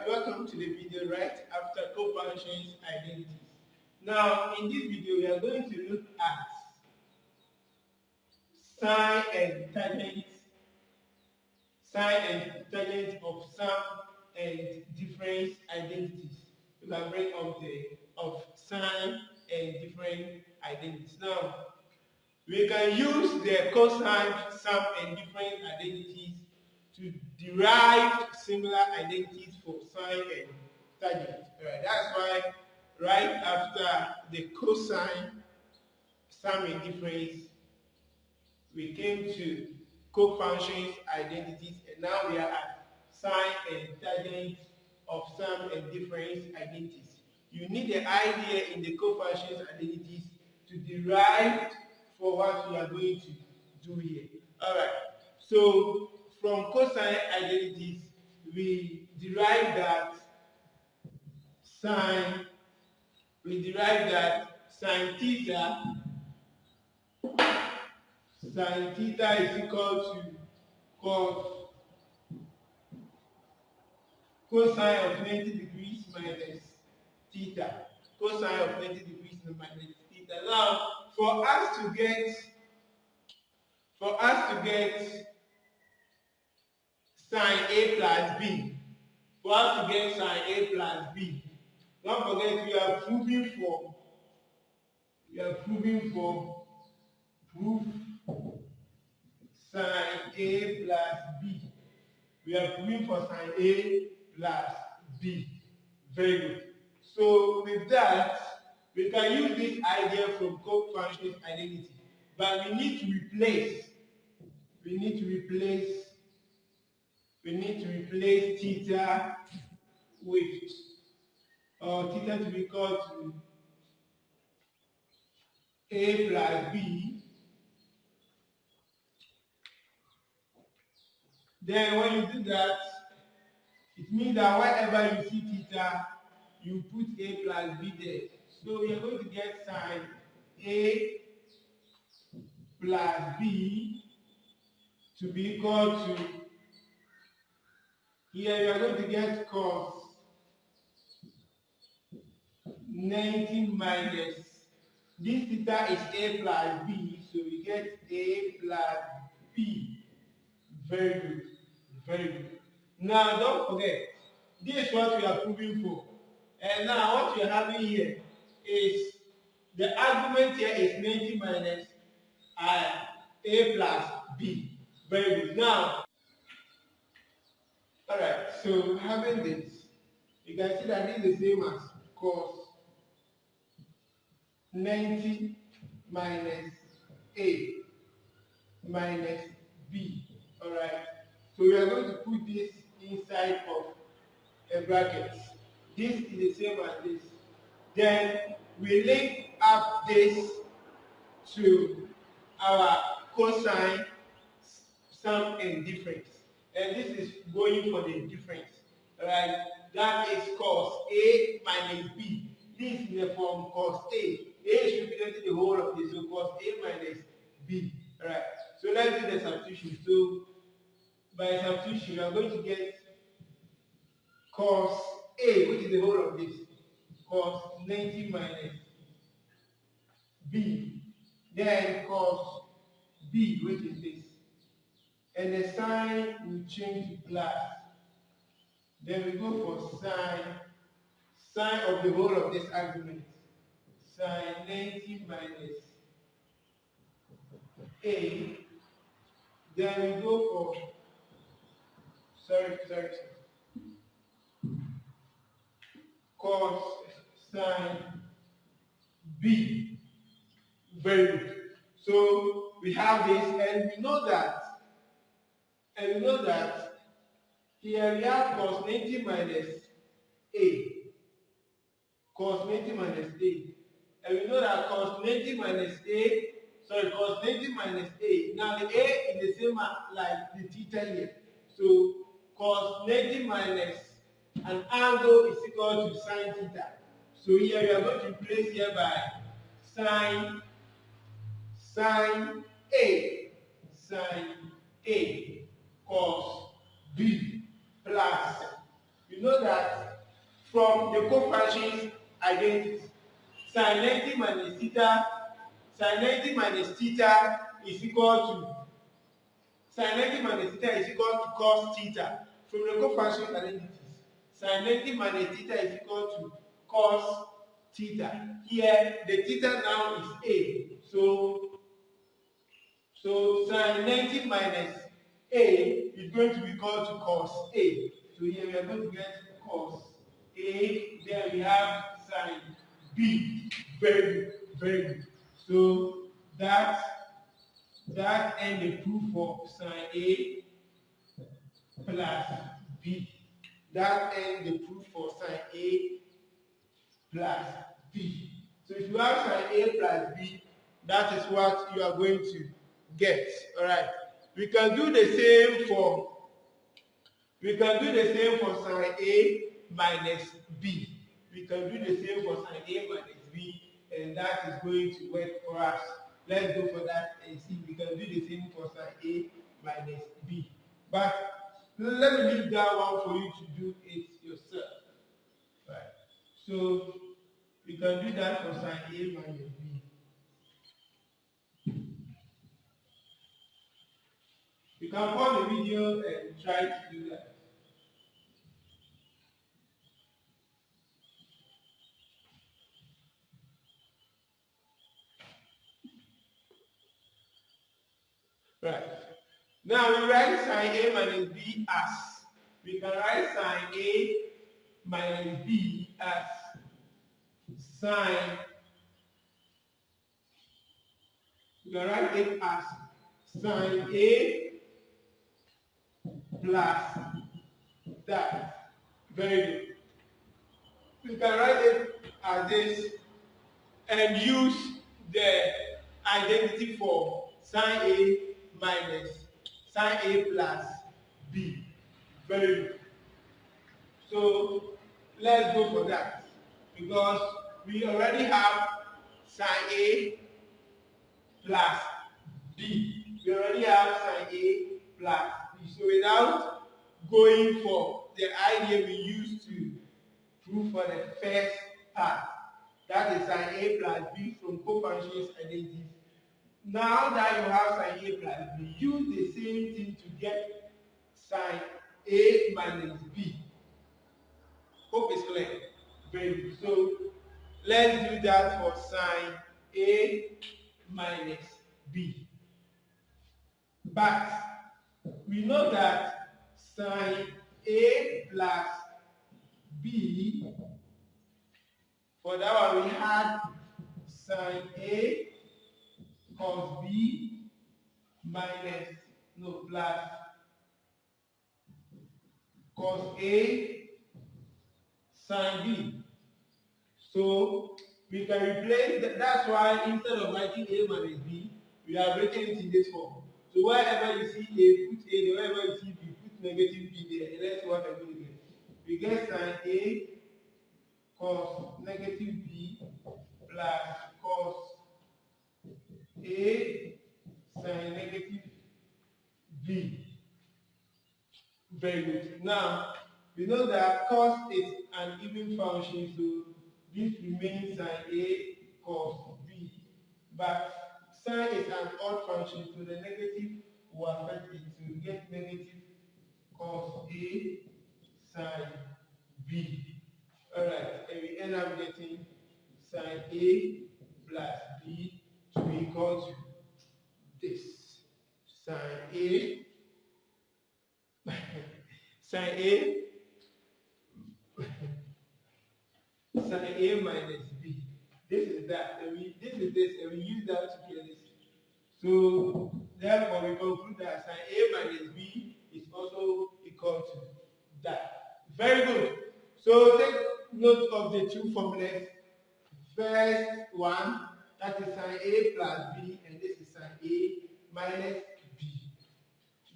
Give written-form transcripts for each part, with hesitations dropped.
welcome to the video right after co-functions identities. Now, in this video, we are going to look at sine and tangent of sum and difference identities. We can bring up of sine and different identities. Now, we can use the cosine, sum, and different identities to derive similar identities for sine and tangent. Right. That's why right after the cosine, sum, and difference, we came to co-functions identities, and now we are at sine and tangent of sum and difference identities. You need the idea in the co-functions identities to derive for what we are going to do here. Alright, so from cosine identities, we derive that sine sine theta is equal to cosine of 90 degrees minus theta. Cosine of 90 degrees minus theta. Now, for us to get sine A plus B, don't forget we are proving for proof sine A plus B. We are proving for sine A plus B. Very good. So with that, we can use this idea from co-functions identity, but we need to replace theta with theta to be equal to A plus B. Then when you do that, it means that wherever you see theta, you put A plus B there. So we are going to get sine A plus B to be equal to, here we are going to get cos 90 minus, this theta is A plus B, so we get A plus B. Very good, very good. Now don't forget, this is what we are proving for. And now what we are having here is, the argument here is 90 minus A plus B. Very good. Now, alright, so having this, you can see that this is the same as cos 90 minus A minus B. Alright, so we are going to put this inside of a bracket. This is the same as this. Then we link up this to our cosine, sum, and difference. And this is going for the difference. Right? That is cos A minus B. This is in the form cos A. A is representing the whole of this, so cos A minus B. Alright. So let's do the substitution. So by substitution, we are going to get cos A, which is the whole of this, cos 90 minus B. Then cos B, which is this. And the sign will change to plus. Then we go for sine of the whole of this argument. Sine 90 minus A. Then we go for, sorry. Cos sine B. Very good. So we have this, and we know that here we have cos 90 minus A. Cos 90 minus A. And we know that cos 90 minus A, now the A is the same like the theta here. So cos 90 minus an angle is equal to sine theta. So here we are going to replace here by sine A cos B plus, we You know that from the cofunctions identities, sine 90 minus theta, sine 90 minus theta is equal to sine 90 minus theta is equal to cos theta. From the cofunction identities, sine 90 minus theta is equal to cos theta. Here, the theta now is a. So sine 90 minus a is going to be equal to cos a. So here we are going to get cos a. Then we have sine b. Very good, very good. So that end the proof for sine a plus b. That end the proof for sine a plus b. So if you have sine a plus b, that is what you are going to get. All right. We can do the same for sine a minus b. We can do the same for sine a minus b, and that is going to work for us. Let's go for that and see. We can do the same for sine a minus b. But let me leave that one for you to do it yourself. Right. So we can do that for sine a minus b. You can pause the video and try to do that. Right. Now we write sine a minus b as. We can write sine a minus b as sine. We can write it as sine a plus that. Very good. We can write it as this and use the identity for sine a minus sine a plus b. Very good. So let's go for that because we already have sine a plus b. We already have sine a plus b. So without going for the idea we used to prove for the first part, that is sine a plus b from cofunctions identities. Now that you have sine a plus b, use the same thing to get sine a minus b. Hope is clear. Very good. So let's do that for sine a minus b. But we know that sine a plus b, for that one we had sine a cos b minus plus cos a sine b. So we can replace that. That's why instead of writing a minus b, we have written it in this form. So wherever you see a, put a. Wherever you see b, put negative b there. And let's see what I'm going to get. We get sine a cos negative b plus cos a sine negative b. Very good. Now, we know that cos is an even function, so this remains sine a cos b. But sine is an odd function, so the negative will affect it. So we get negative cos a sine b. Alright, and we end up getting sine a plus b to be equal to this. Sine a sine a sine a minus b. This is that, and this is this, and we use that to get this. So therefore we conclude that sine a minus b is also equal to that. Very good. So take note of the two formulas. First one, that is sine a plus b, and this is sine a minus b.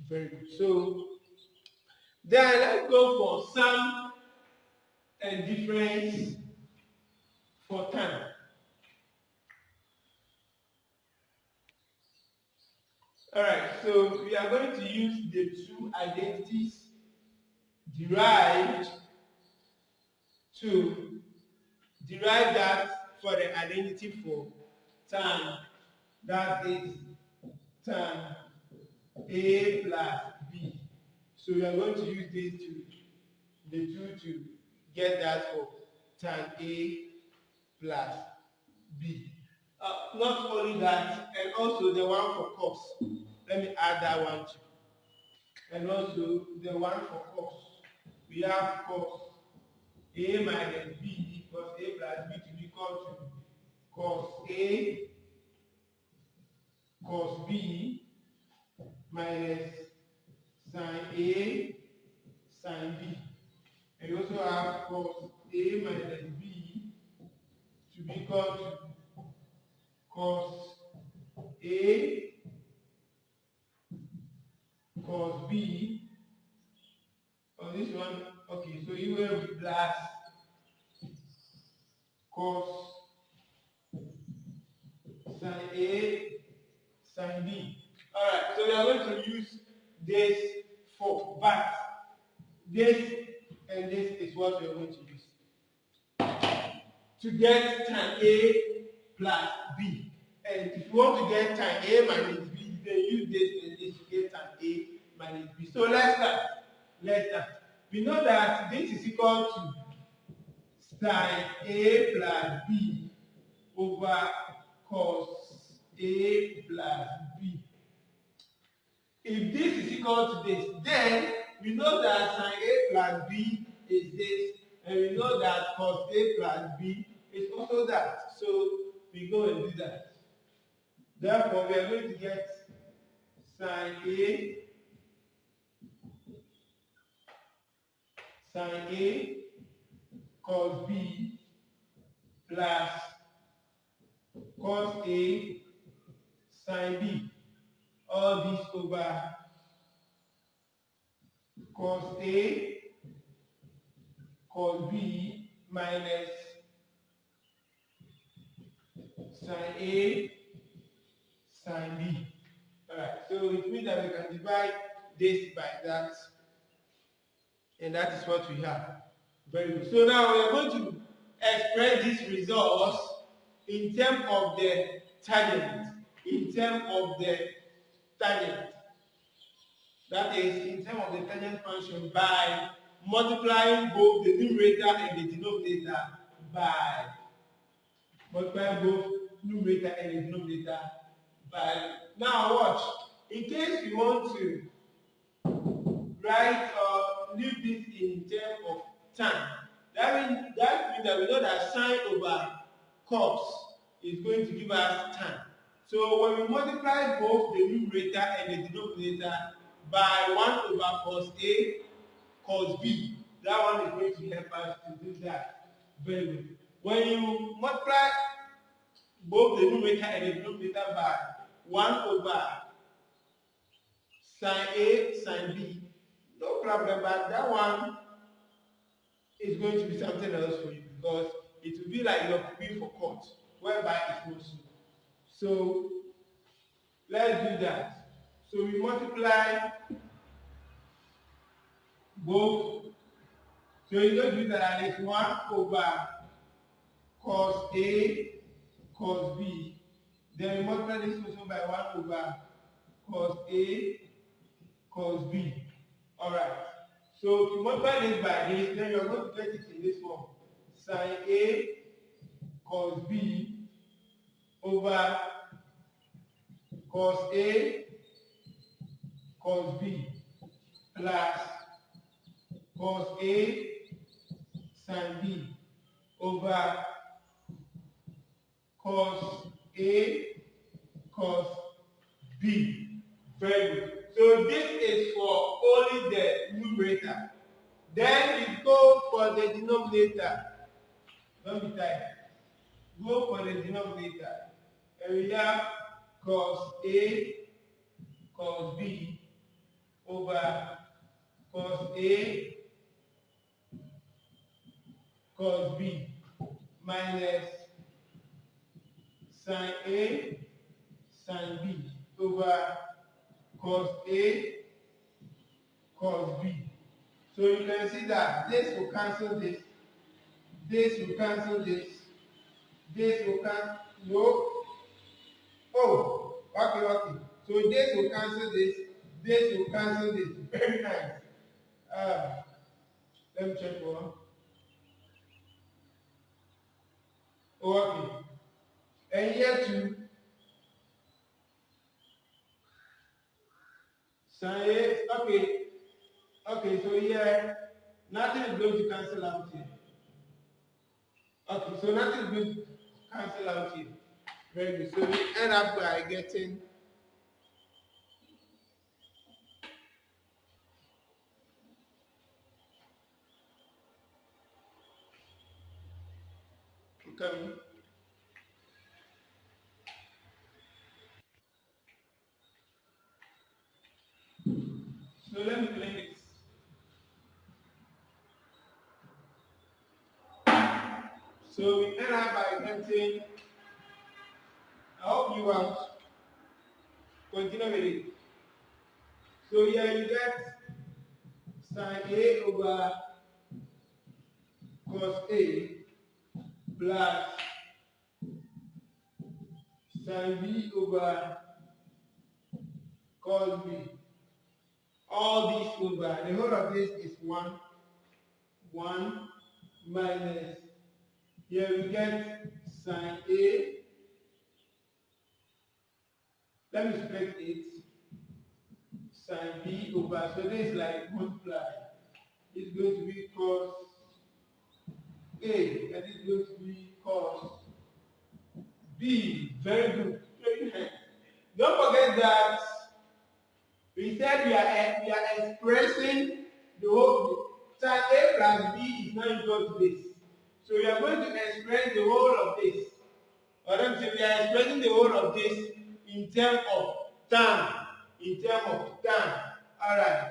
Very good. So then let's go for sum and difference for tan. Alright, so we are going to use the two identities derived to derive that for the identity for tan. That is tan A plus B. So we are going to use the two to get that for tan A plus B. Not only that, and also the one for cos. Let me add that one too. And also the one for cos. We have cos A minus B equals A plus B to be equal to cos A cos B minus sine A sine B. And we also have cos A minus B to be equal to cos A cos B. On this one, okay, so you will be plus cos sine A sine B. Alright, so we are going to use this for but this and this is what we are going to use to get tan A plus B. And if you want to get tan A minus B, then use this and this to get tan A minus B. So let's start. We know that this is equal to sine A plus B over cos A plus B. If this is equal to this, then we know that sine A plus B is this, and we know that cos A plus B is also that. So we go and do that. Therefore, we are going to get sine A cos B plus cos A sine B. All this over cos A cos B minus sine A sine B. Alright, so it means that we can divide this by that, and that is what we have. Very good. So now we are going to express these results in terms of the tangent. That is, in terms of the tangent function by multiplying both the numerator and the denominator by now watch. In case we want to write or leave this in terms of tan, that means that we know that sine over cos is going to give us tan. So when we multiply both the numerator and the denominator by 1 over cos A cos B, that one is going to help us to do that. Very good. When you multiply both the numerator and the denominator by 1 over sine A sine B, no problem, but that one is going to be something else for you because it will be like you're preparing for court, whereby it's not so. So let's do that. So we multiply both. So you're going to do that, and it's 1 over cos A cos B. Then we multiply this also by 1 over cos A cos B. Alright. So if you multiply this by this, then you're going to get it in this form. Sine A cos B over cos A cos B plus cos A sine B over cos A cos B. Very good. So this is for only the numerator. Then we go for the denominator. Don't be tired. Go for the denominator. And we have cos A cos B over cos A cos B minus sine A sine B over cos A cos B. So you can see that this will cancel this, This will cancel this. This will cancel. No. Oh, okay. So this will cancel this. This will cancel this. Very nice. Let me check one. Oh, okay. And here too. Sine. Okay. Okay. So here, nothing is going to cancel out here. Okay. So nothing is going to cancel out here. Very good. So we end up by getting coming. So let me play this. So we end up by getting. I hope you have continued with it. So here you get sine A over cos A plus sine B over cos B. All these over, the whole of this is 1 minus, here we get sine A, let me split it, sine B over, so this is like multiply, it's going to be cos A, and it's going to be cos B. Very good. Very nice. Don't forget that we said we are expressing the whole sine A plus B is not equal to this. So we are going to express the whole of this. Or let me say we are expressing the whole of this in terms of tan. In terms of tan. Alright.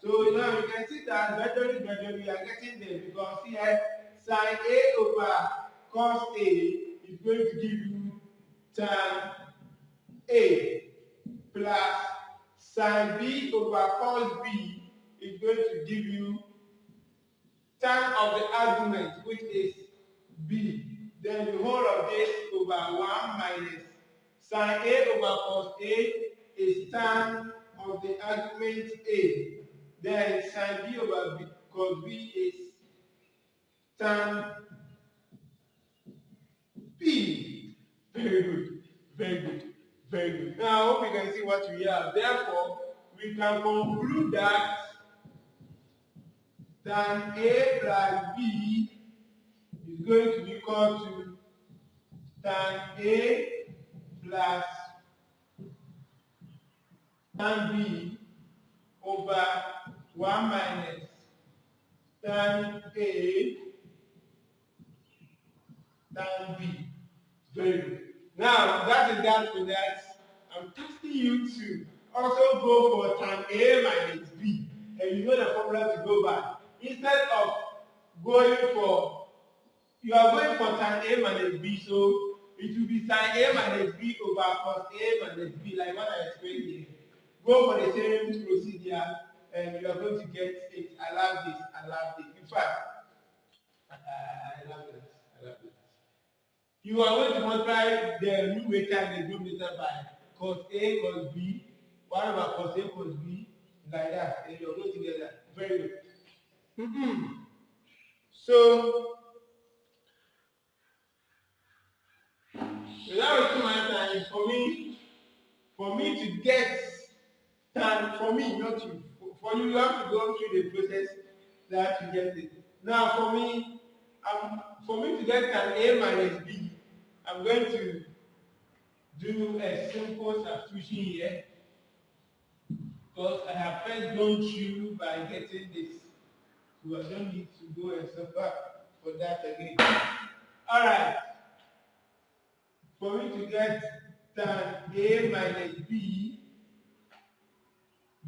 So now you can see that gradually we are getting there because here sine A over cos A is going to give you tan A plus sine B over cos B is going to give you tan of the argument, which is B. Then the whole of this over 1 minus sine A over cos A is tan of the argument A. Then sine B over B, cos B is tan B. Very good. Very good. Very good. Now I hope you can see what we have. Therefore, we can conclude that tan A plus B is going to be equal to tan A plus tan B over 1 minus tan A tan B. Very good. Now, that is that for that. I'm testing you to also go for tan A minus B. And you know the formula to go by. Instead of going for, you are going for tan A minus B, so it will be sine A minus B over cos A minus B, like what I explained here. Go for the same procedure, and you are going to get it. I love this. I love this. In fact, I love this. I love this. You are going to multiply the numerator and the denominator by cos A cos B, 1 over cos A cos B, like that, and you are going to get that. Very good. So, without wasting my time, for me to get tan, for me, not you, for you, you have to go through the process that to get it. Now, for me to get tan A minus B, I'm going to do a simple substitution here because I have first gone through by getting this. So I don't need to go and suffer for that again. Alright. For me to get tan A minus B,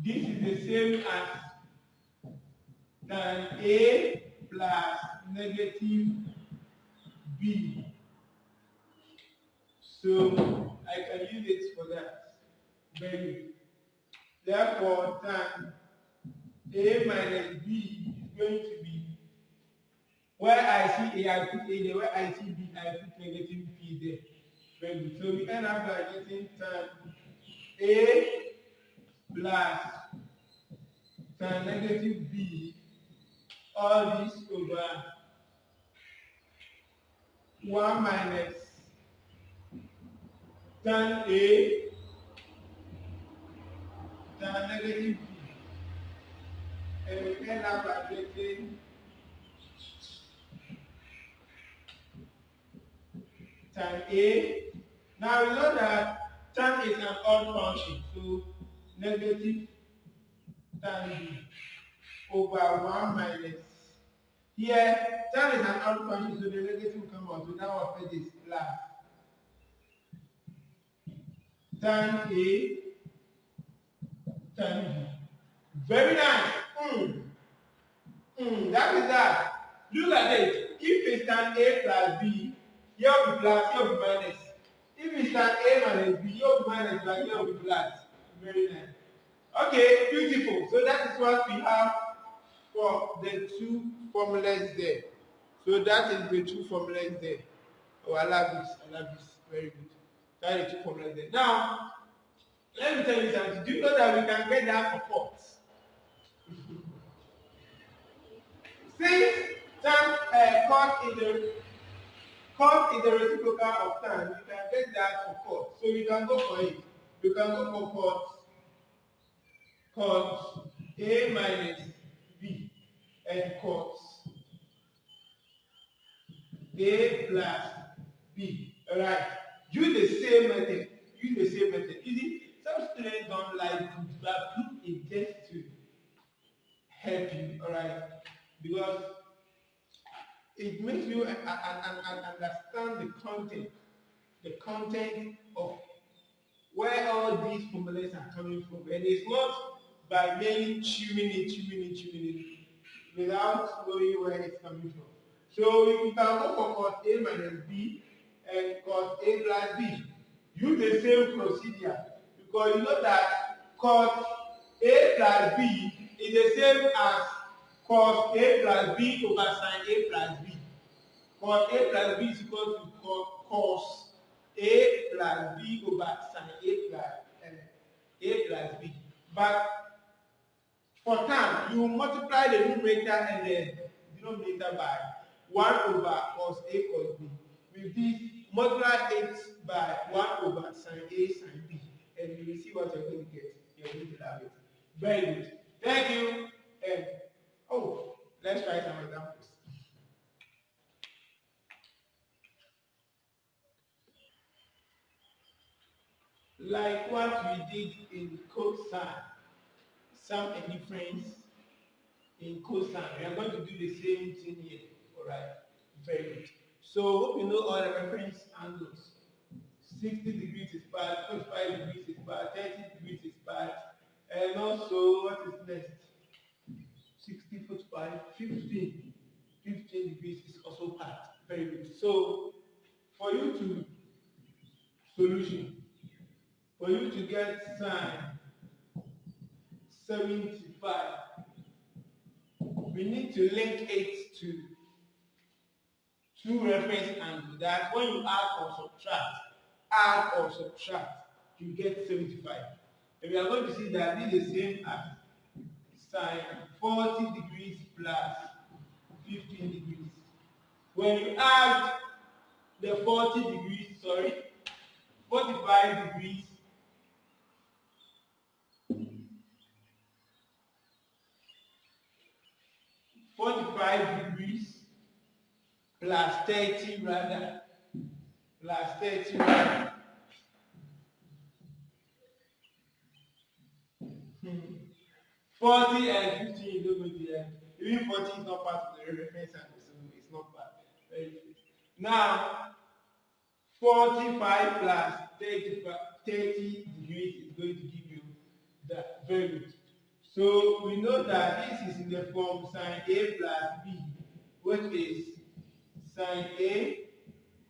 this is the same as tan A plus negative B. So I can use it for that. Very good. Therefore, tan A minus B is going to be Where I see A, I put A there. Where I see B, I put negative B there. Very good. So we end up by getting tan A plus tan negative B, all this over 1 minus tan A tan negative B. And we end up by getting tan A. Now we know that tan is an odd function, so negative tan B over 1 minus. Here, tan is an odd function, so the negative will come out. So now our page is plus tan A tan B. Very nice. That is that. Look at it. If it's tan A plus B, here will be plus, here will be minus. If it's tan A minus B, here will be minus, but here will be plus. Very nice. Okay, beautiful. So that is what we have for the two formulas there. So that is the two formulas there. Oh, I love this. I love this. Very good. That is the two formulas there. Now, let me tell you something. Do you know that we can get that for forts? Since tan cos is the reciprocal of tan, you can get that for cos. So you can go for it. You can go for cos A minus B and cos A plus B. Alright. Use the same method. Use the same method. You see, some students don't like proof, but proof is just to help you, alright? Because it makes you understand the content of where all these formulas are coming from. And it's not by merely chewing it without knowing where it's coming from. So you can go for cos A minus B and cos A plus B. Use the same procedure because you know that cos A plus B is the same as cos A plus B over sine A plus B. Cos A plus B is equal to cos A plus B over sine A plus B. But for tan, you multiply the numerator and the denominator by 1 over cos A cos B. With this, multiply it by 1 over sine A sine B. And you will see what you're going to get. You're going to love it. Very good. Thank you. And, let's try some examples. Like what we did in cosine, sum and difference in cosine. We are going to do the same thing here. Alright, very good. So hope you know all the reference angles. 60 degrees is bad, 45 degrees is bad, 30 degrees is bad. And also, what is next? 60, 45, 15. 15 degrees is also bad. Very good. So for you to solution, for you to get sine 75, we need to link it to two reference angles. That when you add or subtract, you get 75. And we are going to see that this is the same as sine 40 degrees plus 15 degrees. When you add the 45 degrees 45 degrees plus 30 rather, plus 30 rather. 40 and 15 is not going to be there. Even 40 is not part of the reference angle, so it's not bad. Very good. Now, 45 plus 30 degrees is going to give you that. Very good. So we know that this is in the form sine A plus B, which is sine A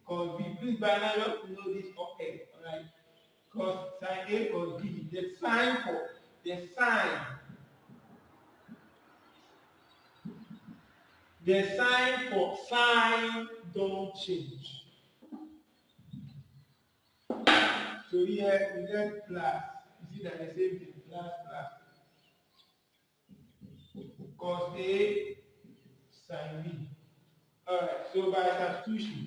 cos B. Please by now you have to know this okay, alright? Cos sine A cos B, the sine The sign for sine don't change. So here we get plus. You see that the same thing, plus plus. Cos A sine B. Alright, so by substitution,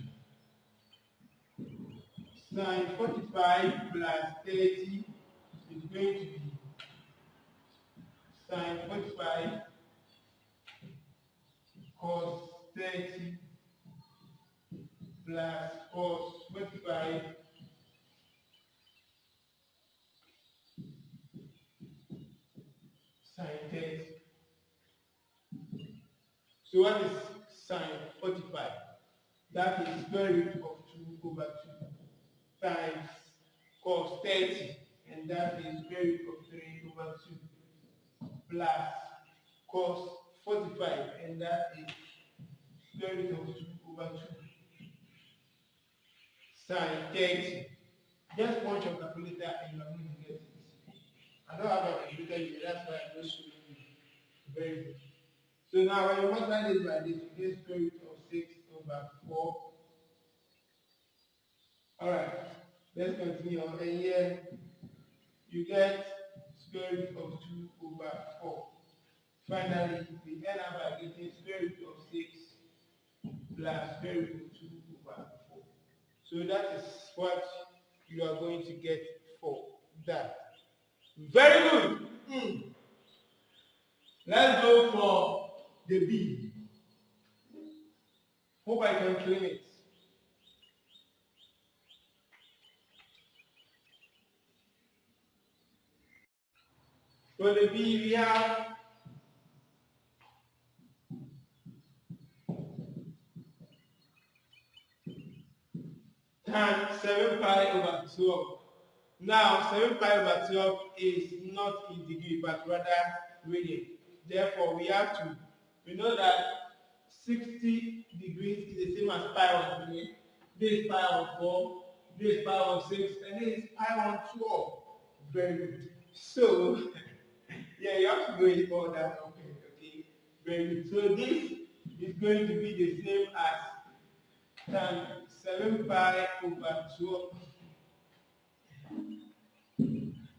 sine 45 plus 30 is going to be sine 45 cos 30 plus cos 45 sine 30. So what is sine 45? That is square root of 2 over 2 times cos 30, and that is square root of 3 over 2 plus cos 45, and that is square root of 2 over 2 sine 30. Just punch your calculator and you are going to get it. I don't have a calculator here, that's why I'm just showing you. Very good. So now when you multiply this by this, you get square root of 6 over 4. Alright, let's continue. And here you get square root of 2 over 4. Finally, we end up by getting square root of 6 plus square root of 2 over 4. So that is what you are going to get for that. Very good. Let's go for the B. Hope I can claim it. For the B, we have tan 7 pi over 12. Now, 7 pi over 12 is not in degree, but rather radian. Therefore, we know that 60 degrees is the same as pi on 3. This is pi on 4, this is pi on 6, and this is pi on 12. Very good. So, yeah, you have to go in all that. Okay. Very good. So, this is going to be the same as tan 7 pi over 12.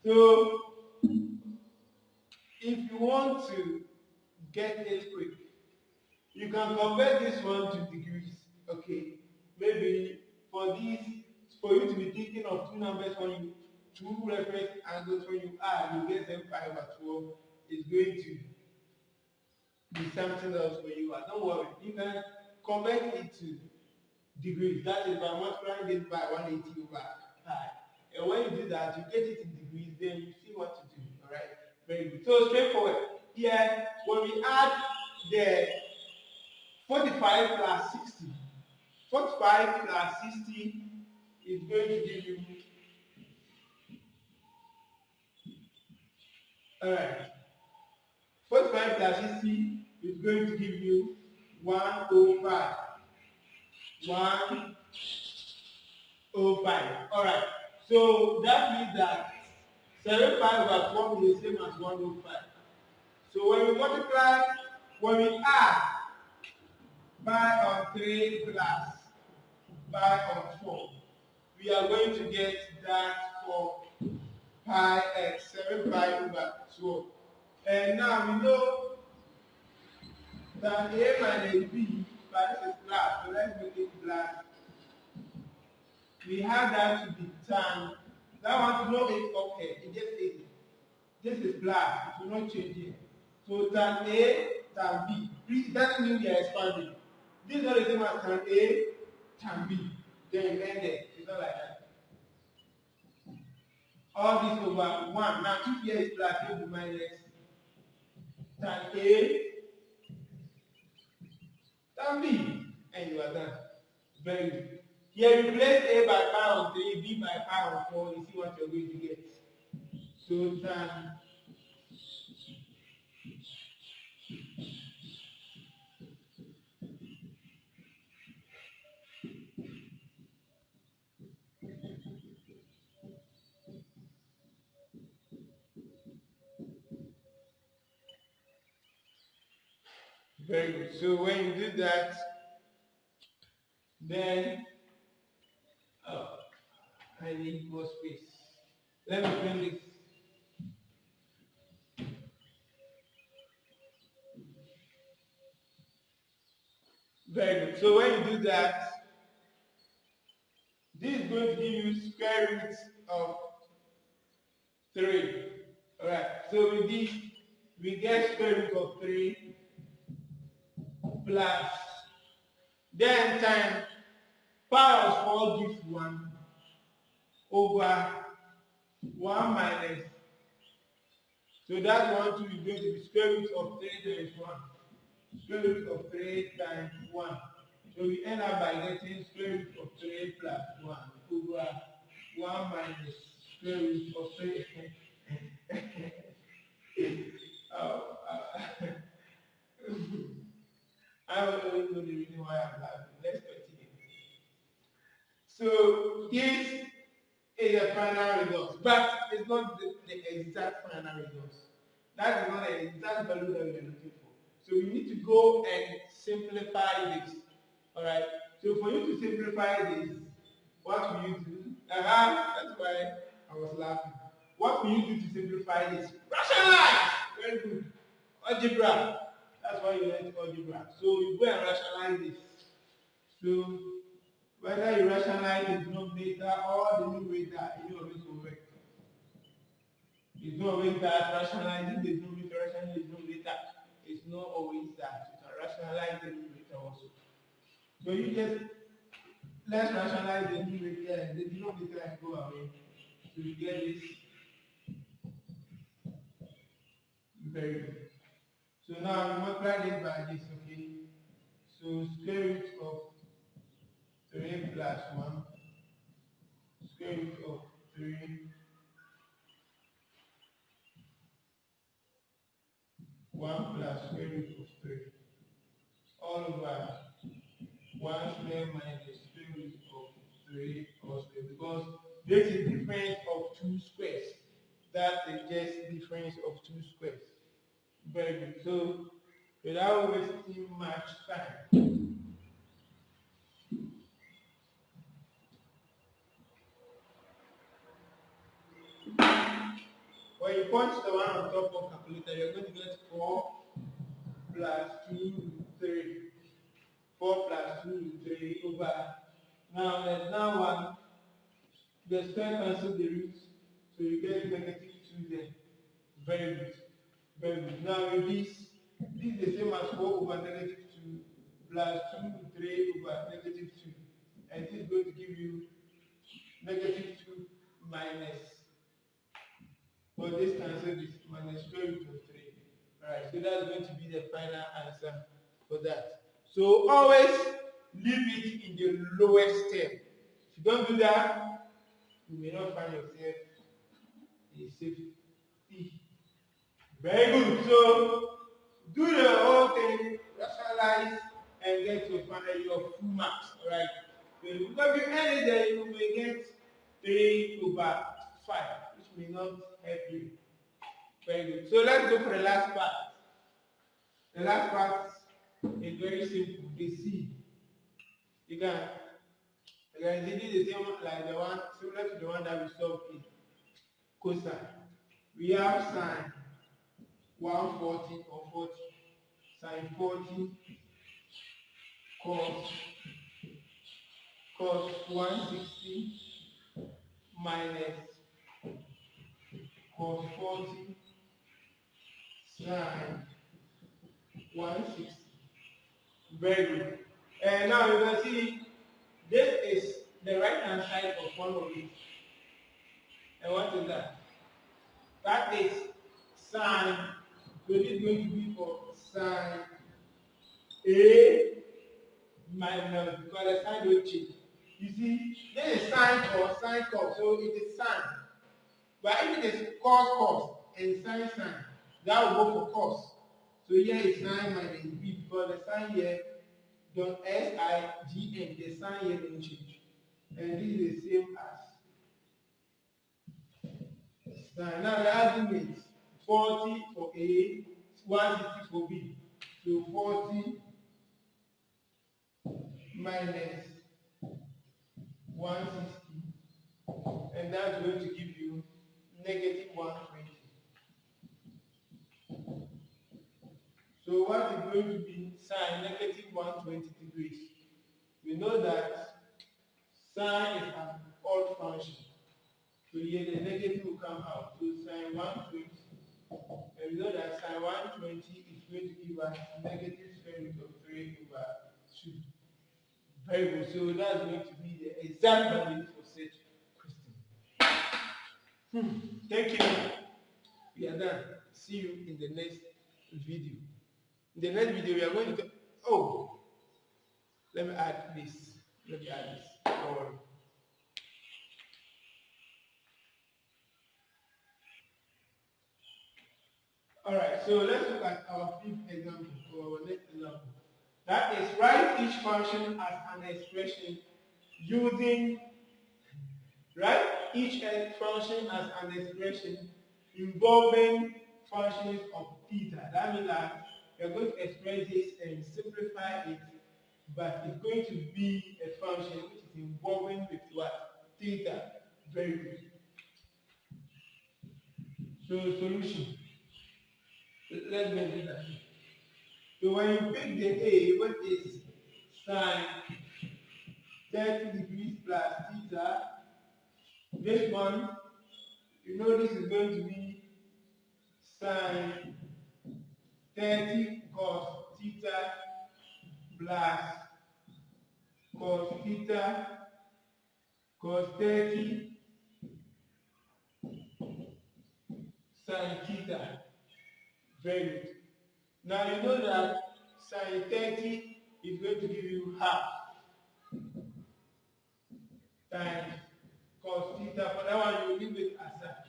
So, if you want to get it quick, you can convert this one to degrees. Okay, maybe for this, for you to be thinking of two numbers when you two reference angles when you add, you get 7 pi over 12 is going to be something else for you. Don't worry, you can convert it to degrees. That is by multiplying it by 180 over pi. And when you do that, you get it in degrees, then you see what to do. Alright? Very good. So straightforward. Here, when we add the 45 plus 60, 45 plus 60 is going to give you, alright, 45 plus 60 is going to give you 105. 105. Alright. So that means that 7 pi over 12 is the same as 105. So when we multiply, when we add pi on 3 plus pi on 4, we are going to get that for pi x 7 pi over 12. And now we know that a minus b, but this is black, so let's make it black. We have that to be tan. That one to know it okay, it just is. This is black, it will not change it. So tan A, tan B. It doesn't mean we are expanding. This is not the same as tan A, tan B. Then you end it. It's not like that. All this over 1. Now, if here is black, it will be minus tan A, tan B. And you are done. Very good. Here, replace A by pi on 3, B by pi on 4. You see what you're going to get. So, tan Very good. So when you do that, then oh, I need more space. Let me bring this. Very good. So when you do that, this is going to give you square root of 3. Alright. So with this, we get square root of 3 plus then time power of 4 gives 1 over 1 minus. So that 1 2 is going to be square root of 3 times 1. Square root of 3 times 1. So we end up by getting square root of 3 plus 1 over 1 minus square root of 3. Oh, I don't even know the reason why I'm laughing. Let's continue. So this is a final result, but it's not the exact final result. That is not the exact value that we are looking for. So we need to go and simplify this. Alright? So for you to simplify this, what will you do? That's why I was laughing. What will you do to simplify this? Rationalize! Very good. Algebra. That's why you learn algebra. So you go and rationalize this. So whether you rationalize the denominator or the numerator, you always will work. It's not always that rationalizing the numerator, rationalizing the denominator. It's not always that. You can rationalize the numerator also. So you just let's rationalize the numerator and the denominator and go away. So you get this. Very good. So now we multiply this by this, okay? So square root of 3 plus 1, square root of 3, 1 plus square root of 3, all over 1 square minus square root of 3 all square, because this is difference of 2 squares. That is just difference of 2 squares. Very good. So without wasting much time, when you punch the one on top of calculator, you're going to get 4 plus 2 3. 4 plus 2 3 over. Now there's now one. The square cancel the roots, so you get negative 2 there. Very good. Very good. Now with this is the same as 4 over negative 2 plus 2 3 over negative 2. And this is going to give you negative 2 minus, or this cancel this, minus square root of 3. Alright, so that's going to be the final answer for that. So always leave it in the lowest term. If you don't do that, you may not find yourself in safety. Very good. So do the whole thing, rationalize, and get your full marks. Alright. So because you end it there, you may get 3 over 5, which may not help you. Very good. So let's go for the last part. The last part is very simple. The C. You can see this is the same like the one similar to the one that we solved in cosine. We have sine 140 or 40, sine 40 cos 160 minus cos 40 sine 160. Very good. And now you can see this is the right hand side of one of these. And what is that? That is sine. So this is going to be for sine A minus, because the sign will change. You see, this is sine cos, so it is sine. But if it is cos and sine, that will go for cos. So here is sine minus b, because the sign here don't S-I-G-N, the sign here don't change. And this is the same as sine. Now the argument 40 for A, 160 for B. So 40 minus 160, and that's going to give you negative 120. So what is going to be sine negative 120 degrees? We know that sine is an odd function. So here the negative will come out. So sine 120. And we know that sine 120 is going to give us negative square root of 3 over 2. Very good. So that's going to be the exact value for such question. Thank you. We are done. See you in the next video. In the next video, we are going to oh, let me add this. Let me add this. Don't worry. Alright, so let's look at our fifth example or our next example. That is, write each function as an expression using, write each function as an expression involving functions of theta. That means that we are going to express this and simplify it, but it's going to be a function which is involving with what? Theta. Very good. So solution. Let's get it that. So when you pick the A, what is sine 30 degrees plus theta? This one, you know this is going to be sine 30 cos theta plus cos theta cos 30 sine theta. Very good. Now you know that sine 30 is going to give you half times cos theta. For that one, you leave it aside.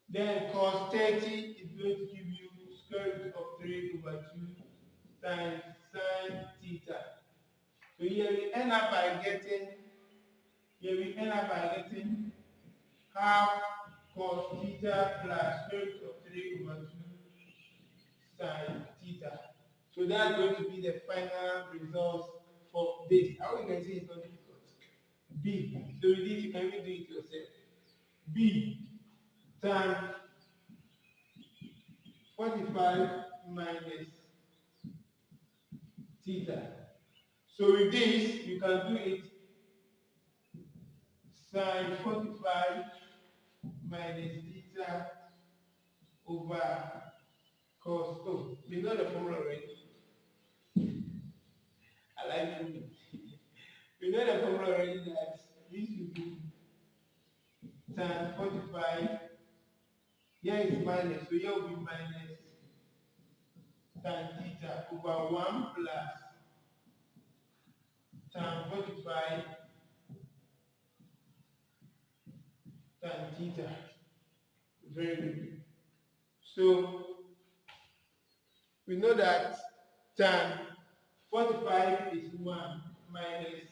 Then cos 30 is going to give you square root of 3 over 2 times sine theta. So here we end up by getting half cos theta plus square root of 3 over 2 sine theta. So that's going to be the final result for this. How you can see it's not difficult. B. So with this you can even do it yourself. B times 45 minus theta. So with this, you can do it sine 45 minus theta over cos. Oh, we know the formula already. I like it. We know the formula already that this will be tan 45. Here is minus, so here will be minus tan theta over 1 plus tan 45 tan theta. Very good. So we know that tan 45 is 1 minus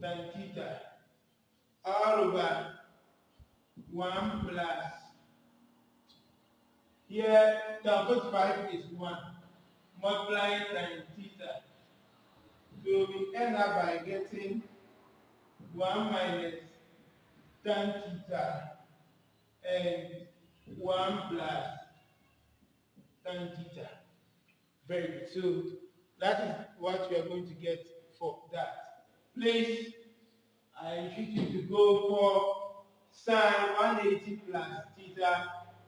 tan theta all over 1 plus, here tan 45 is 1 multiplying tan theta. So we end up by getting 1 minus tan theta and 1 plus tan theta. Very good. So that is what we are going to get for that. Please, I invite you to go for sine 180 plus theta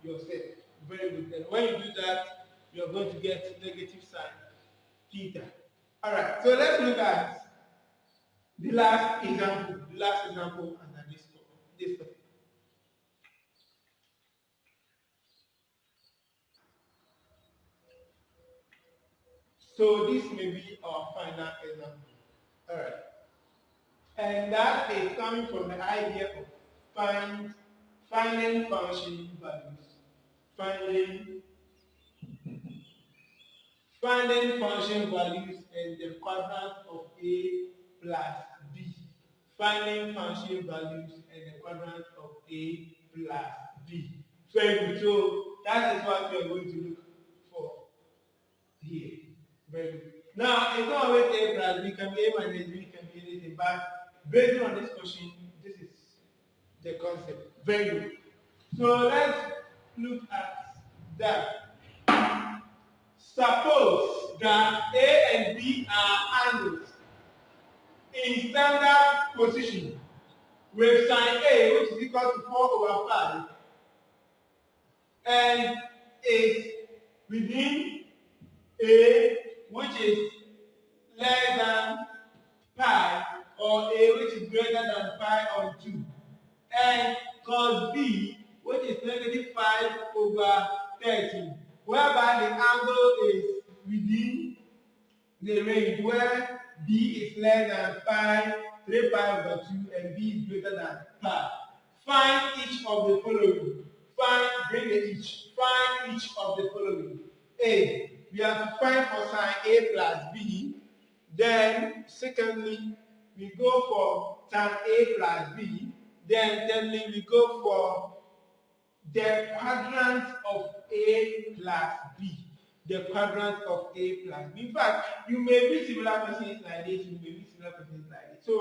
yourself. Very good. Then when you do that, you are going to get negative sine theta. Alright, so let's look at the last example. Under this topic. So this may be our final example. Alright. And that is coming from the idea of finding function values. Finding function values and the quadrant of A plus B. Finding function values and the quadrant of A plus B. Very good. So that is what we are going to look for here. Very good. Now, it's not always A plus B, can be A minus B, can be anything. But based on this question, this is the concept. Very good. So let's look at that. Suppose that A and B are angles in standard position with sine A, which is equal to 4/5, and is within A, which is less than pi, or A, which is greater than pi on 2, and cos B, which is -5/13, whereby the angle is within the range where B is less than pi, 3 pi/2, and B is greater than pi. Find each of the following. Bring the each. Find each of the following. A. We have to find for sine A plus B. Then, secondly, we go for tan A plus B. Then, thirdly, we go for the quadrant of A plus B. The quadrant of A plus B. In fact, you may be similar questions like this, you may be similar questions like this. So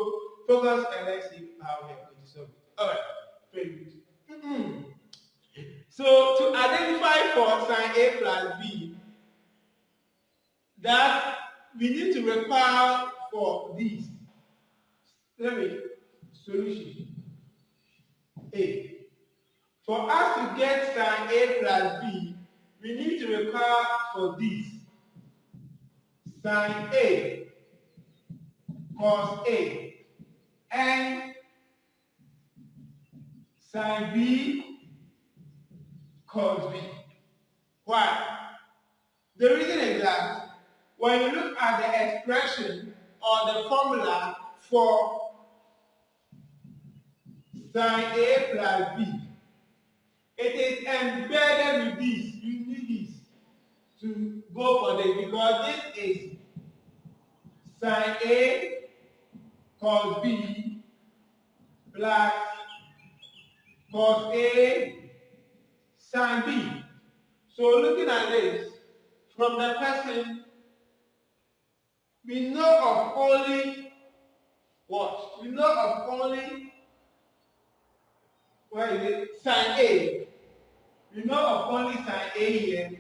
focus and let's see how we are going to solve it. Alright, very good. So to identify for sine A plus B, that we need to require for this. Let me solution A. For us to get sine A plus B, we need to require for this sine A cos A and sine B cos B. Why? The reason is that when you look at the expression or the formula for sine A plus B, it is embedded with this. You need this to go for this because this is sine A cos B plus cos A sine B. So looking at this, from the person, we know of only what? We know of only, where is it? Sine A. We know of only sine A here.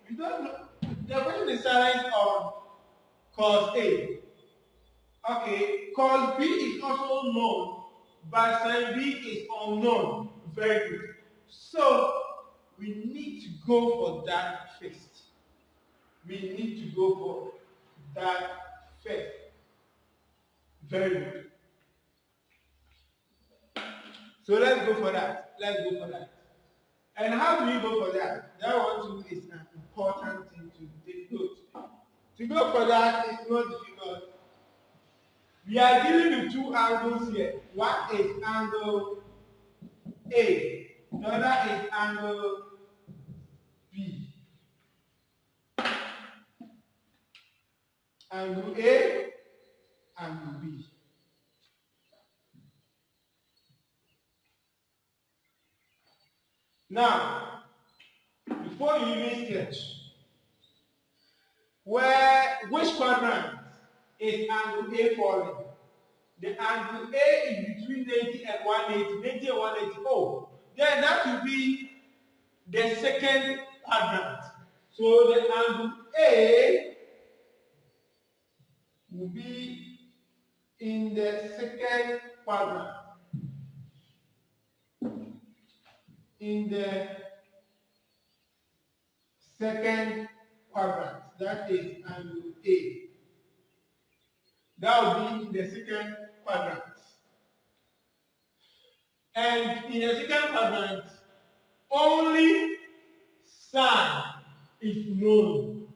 We don't know. The question is silent on cos A. Okay, cos B is also known, but sine B is unknown. Very good. So we need to go for that first. We need to go for that first. Very good. So let's go for that. Let's go for that. And how do we go for that? That one too is an important thing to take note. To go for that is not difficult. We are dealing with two angles here. One is angle A, the other is angle B. Angle A, angle B. Now, before you even sketch, which quadrant is angle A falling? The angle A is between 90 and 180, 90 and 180. Oh, then that will be the second quadrant. So the angle A will be in the second quadrant. In the second quadrant, that is angle A. That will be in the second quadrant. And in the second quadrant, only sine is known.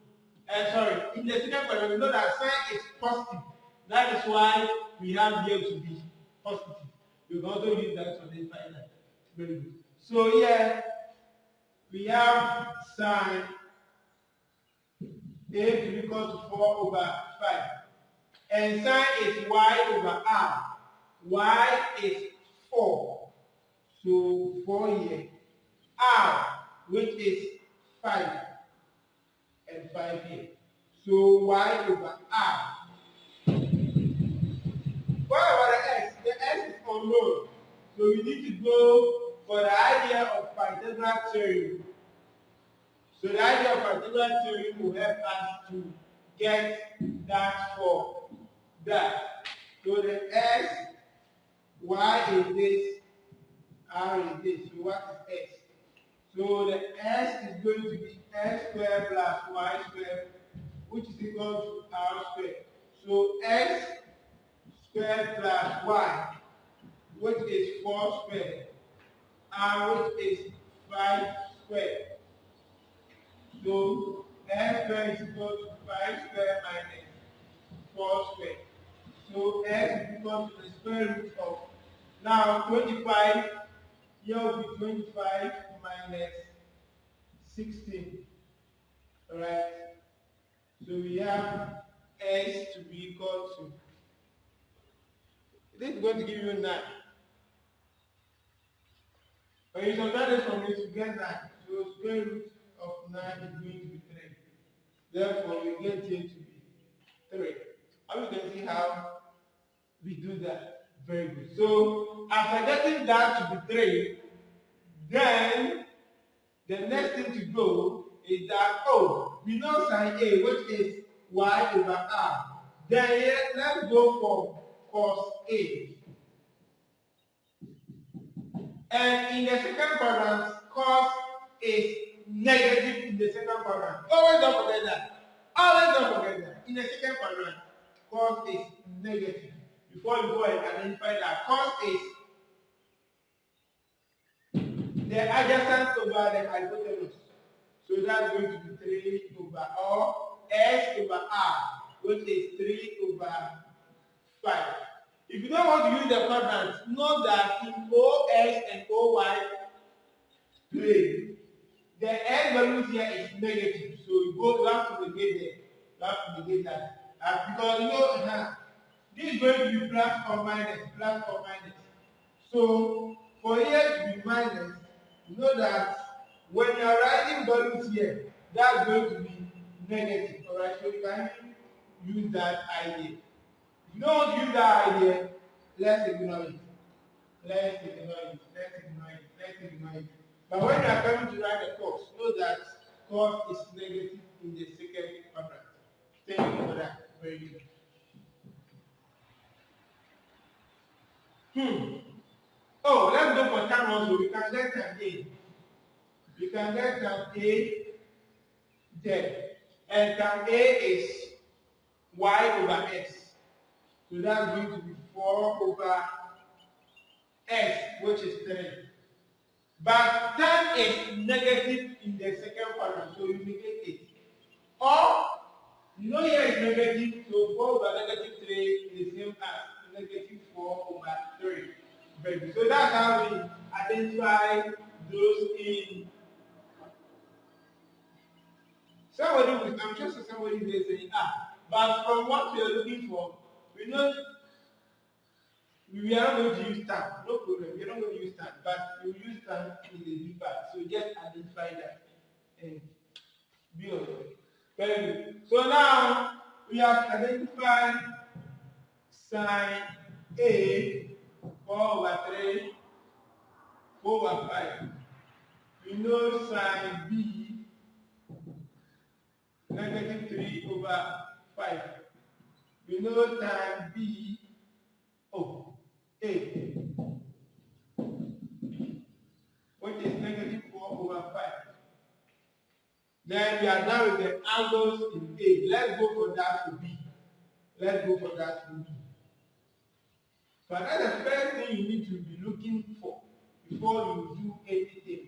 In the second quadrant, we know that sine is positive. That is why we have here to be positive. You can also use that to identify that. Very good. So here we have sine A to be equal to 4/5. And sine is y/r. Y is 4. So 4 here. R, which is 5 and 5 here. So y over R. What about the s? The s is unknown. So we need to go for the idea of Pythagoras theorem. So the idea of Pythagoras theorem will help us to get that for that. So the s, y is this, r is this. So what is s? So the s is going to be s squared plus y squared, which is equal to r squared. So s squared plus y, which is 4 squared, r, which is 5 squared. So s squared is equal to 5 squared minus 4 squared. So s is equal to the square root of, now 25, here will be 25 minus 16. Alright? So we have s to be equal to, this is going to give you 9. When you subtract this from this, you get 9. So square root of 9 is going to be 3. Therefore, we get here to be 3. How you can see how we do that? Very good. So after getting that to be 3, then the next thing to go is that, oh, we know sine A, which is y over r. Then here, let's go for cos A. And in the second quadrant, cos is negative in the second quadrant. Always don't forget that. Always don't forget that. In the second quadrant, cos is negative. Before you go and identify that, cos is the adjacent over the hypotenuse. So that's going to be 3 over, or s over r, which is 3 over 5. If you don't want to use the quadrants, know that in OX and OY plane, the n values here is negative. So you have to negate there. You have to negate that. Because you know, this is going to be plus or minus, plus or minus. So for here to be minus, you know that when you are writing values here, that's going to be negative. Alright, so you can use that idea. If you don't want to use that idea, let's ignore it. Let's ignore it. Let's ignore it. Let's ignore it. But when you are coming to write the cos, know that cos is negative in the second quadrant. Thank you for that. Very good. Oh, let's go for tan also. We can get tan A. We can get tan A there. And tan A is y over x. So that's going to be 4 over x, which is 3. But tan is negative in the second quadrant, so you negate it. Or, you know here is negative, so 4 over negative 3 is the same as negative 4 over 3. Very good. So that's how we identify those in. Somebody, I'm sure somebody is saying, but from what we are looking for, we know we are not going to use tan. No problem. We are not going to use tan, but we will use tan in the B part. So just identify that and be on it. Very good. So now we have identified sine A 4 over 3, 4 over 5. We know sine B negative 3 over 5. We know tan B, A, which is negative 4 over 5. Then we are done with the angles in A. Let's go for that to B. Let's go for that to B. So that's the first thing you need to be looking for before you do anything.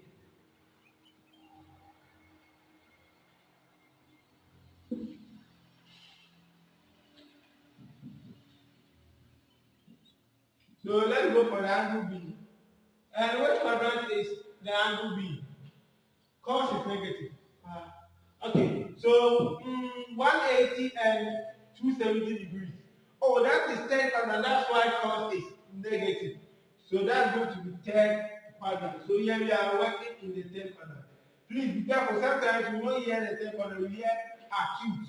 So let's go for the angle B. And which quadrant is the angle B? Cos is negative. Okay, so 180 and 270 degrees. Oh, that is 10 quadrant. That's why cos is negative. So that's going to be 10 quadrant. So here we are working in the third quadrant. Please be careful. Sometimes you won't hear the third quadrant, you hear acute.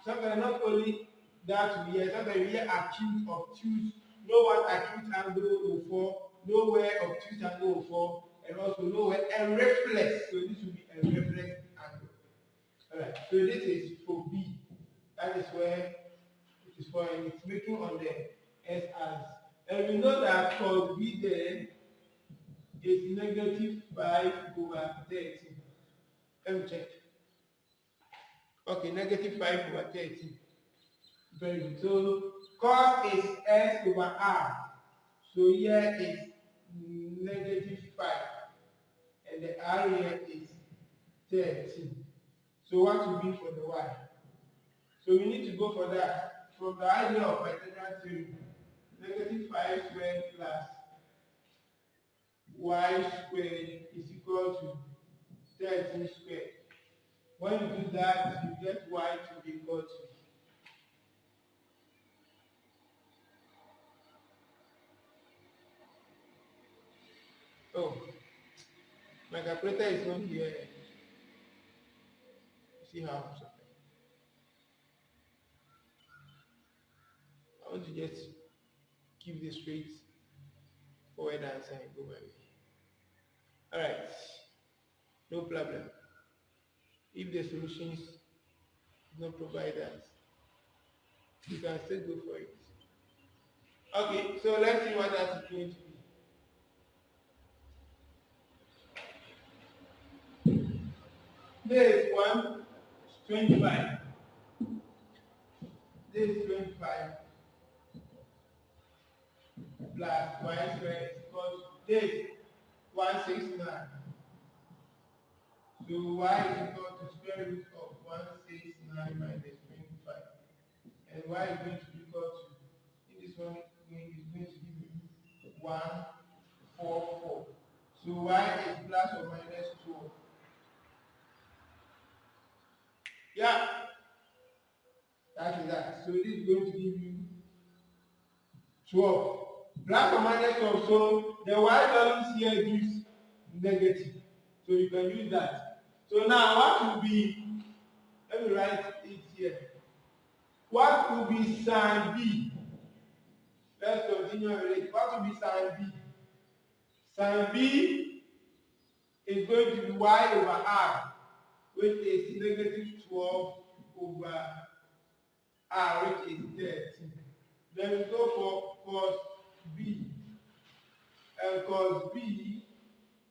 Sometimes not only that we hear, sometimes we hear acute, obtuse, know what acute angle will fall, know where obtuse angle will fall, and also know where a reflex. So this will be a reflex angle. Alright, so this is for B. That is where it is for, and it's making on the S as. And we know that cos B there is negative 5 over 13. Let me check. Okay, negative 5 over 13. Very good. So cos is S over R. So here is negative 5. And the R here is 13. So what will be for the Y? So we need to go for that from the idea of Pythagorean theorem. Negative 5 squared plus y squared is equal to 13 squared. When you do that, you get y to be equal to. Oh, my calculator is not here. See how I'm suffering. I want to just keep this straight forward answer and go my way. Alright, no problem. If the solutions do not provide that, you can still go for it. Okay, so let's see what that is going to be. This is 25. This is 25 plus y squared is equal to this 169. So y is equal to square root of 169 minus 25. And y is going to be equal to, in this one is going to give me 144. So y is plus or minus 12. Yeah, that is that. So this is going to give you 12. Plus or minus 12. So the y values here gives negative. So you can use that. So now what will be, let me write it here. What will be sine B? Let's continue with it. What will be sine B? Sine B is going to be y over r, which is negative 12 over r, which is 13. Then we go for cos B. And cos B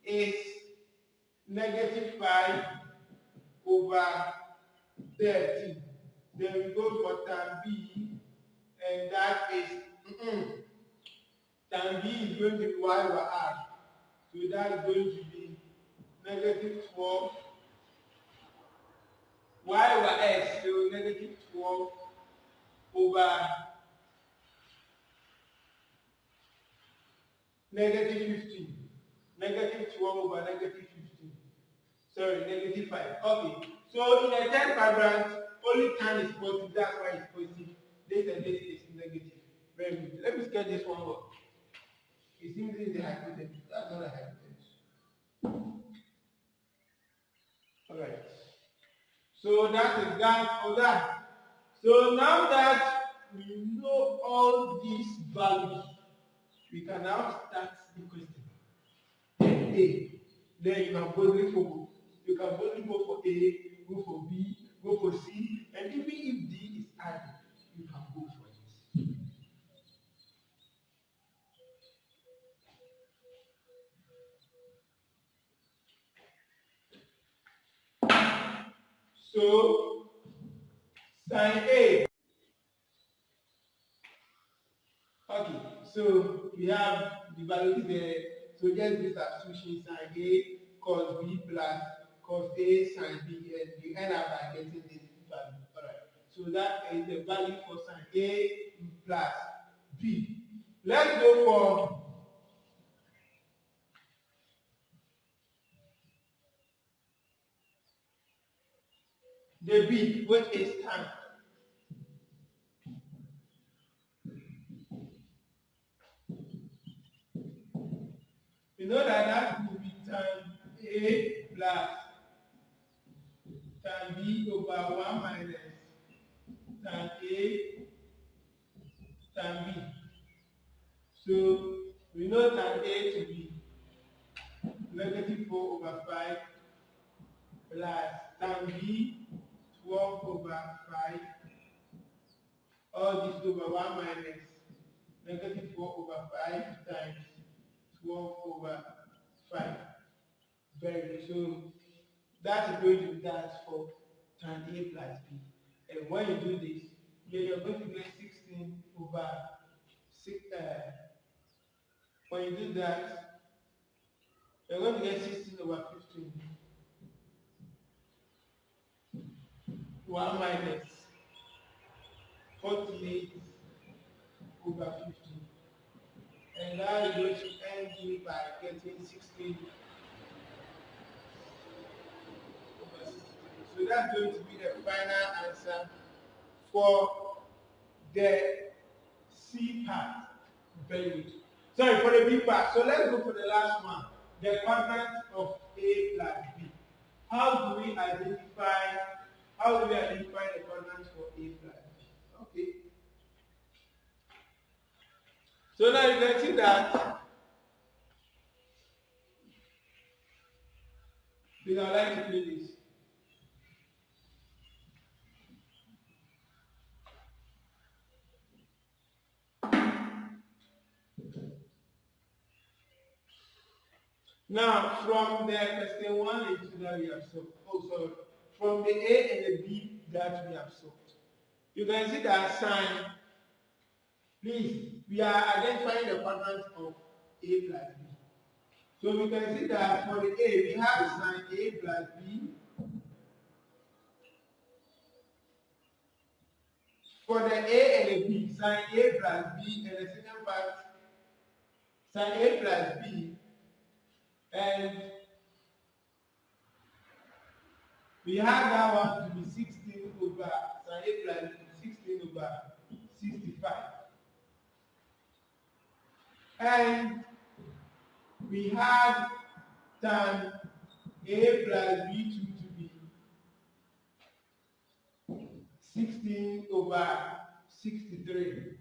is negative 5 over 13. Then we go for tan B, and that is tan B is going to be y over r. So that is going to be negative 12 y over x, so negative 12 over negative 15. Negative 12 over negative 15. Sorry, negative 5. Okay. So in a third quadrant, only tan is positive, that's why it's positive. This and this is negative. Very good. Let me sketch this one up. It seems this is the hypotenuse. That's not a hypotenuse. Alright. So that is that for that. So now that we know all these values, we can now start the question. A. Then you can boldly go. You can boldly go for A, go for B, go for C, and even if D is added, you can go for it. So sine A. Okay, so we have the values there. So just this substitution sine A cos B plus cos A sine B, and you end up by getting this value. Alright. So that is the value for sine A plus B. Let's go for the B, which is tan. We know that that will be tan A plus tan B over 1 minus tan A tan B. So we know tan A to be negative 4 over 5 plus tan B 12 over 5, all this over 1 minus negative 4 over 5 times 12 over 5. Very good. So that is going to be that for tan A plus B. And when you do this, you're going to get 16 over 6. When you do that, you're going to get 16 over 15. 1 minus 48 over 15. And now you're going to end it by getting 16 over 63. So that's going to be the final answer for the C part. Very good. Sorry, for the B part. So let's go for the last one. The quadrant of A plus B. How do we identify the quadrant for A plus B? Okay. So now you can see that we are like to play this. Now, from the question 1 and 2 that we have solved, from the A and the B that we have solved, you can see that sine, please, we are identifying the quadrant of A plus B. So we can see that for the A, we have sine A plus B. For the A and the B, sine A plus B, and the second part, sine A plus B, and we have that one to be 16 over sine A plus B, 16 over 65. And we have tan A plus B2 to be 16 over 63.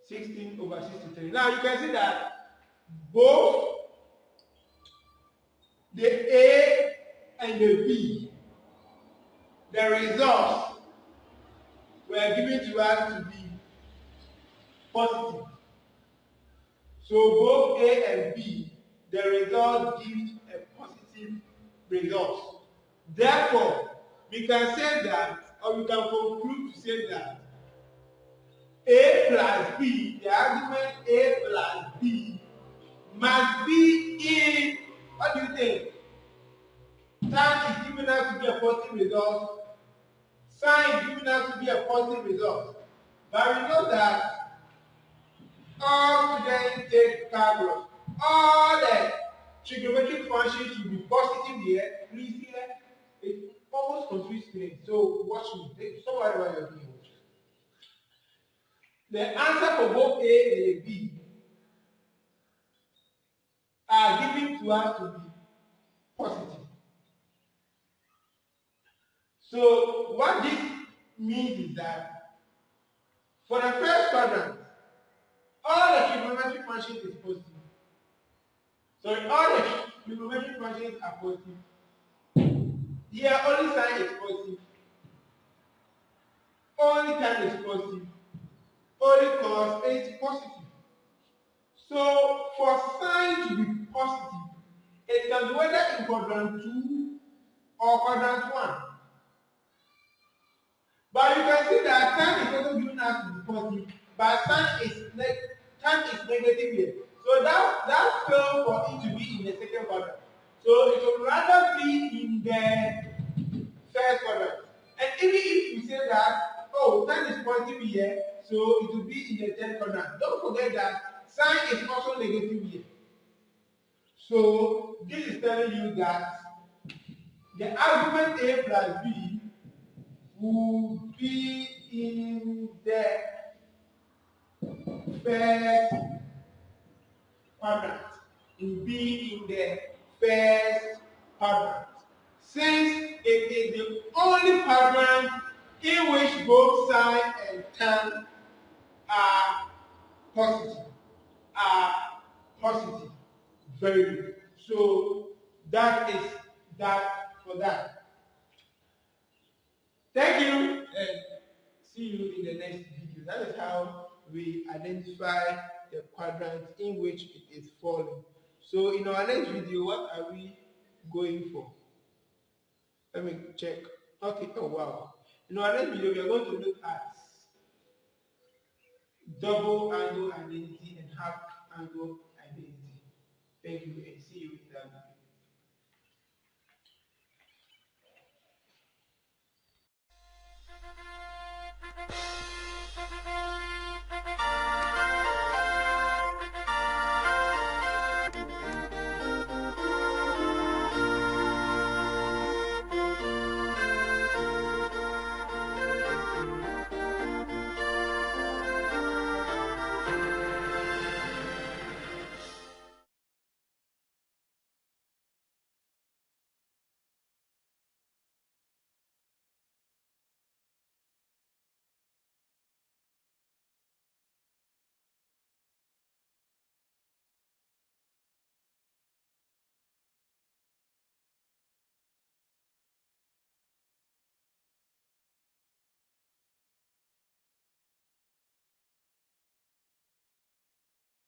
16 over 63. Now you can see that both the A and the B, the results were given to us to be positive. So both A and B, the result gives a positive result. Therefore, we can say that, or we can conclude to say that A plus B, the argument A plus B, must be in, what do you think? Tan is given us to be a positive result. Sine is given us to be a positive result. But we know that all students take calculus. All the trigonometric functions should be positive here. Please here. It almost confuses me. So watch me. Don't worry what you're doing. The answer for both A and B are given to us to be positive. So what this means is that for the first quadrant, all the trigonometric functions is positive. So all the trigonometric functions are positive. Here only sine is positive. Only tan is positive. Only cos is positive. So for sine to be positive, it can be whether in quadrant 2 or quadrant 1. But you can see that tan is also given us to be positive, but tan is negative here. So that fails for it to be in the second quadrant. So it will rather be in the first quadrant. And even if we say that, oh, tan is positive here, so it will be in the third quadrant. Don't forget that sine is also negative here. So this is telling you that the argument A plus B will be in the first quadrant. will be in the first quadrant. Since it is the only quadrant in which both sine and tan are positive, are positive. Very good. So that is that for that. Thank you and see you in the next video. That is how we identify the quadrant in which it is falling. So in our next video, what are we going for? Let me check. Okay, oh wow. In our next video, we are going to look at double angle identity and half angle identity. Thank you and see you in that video.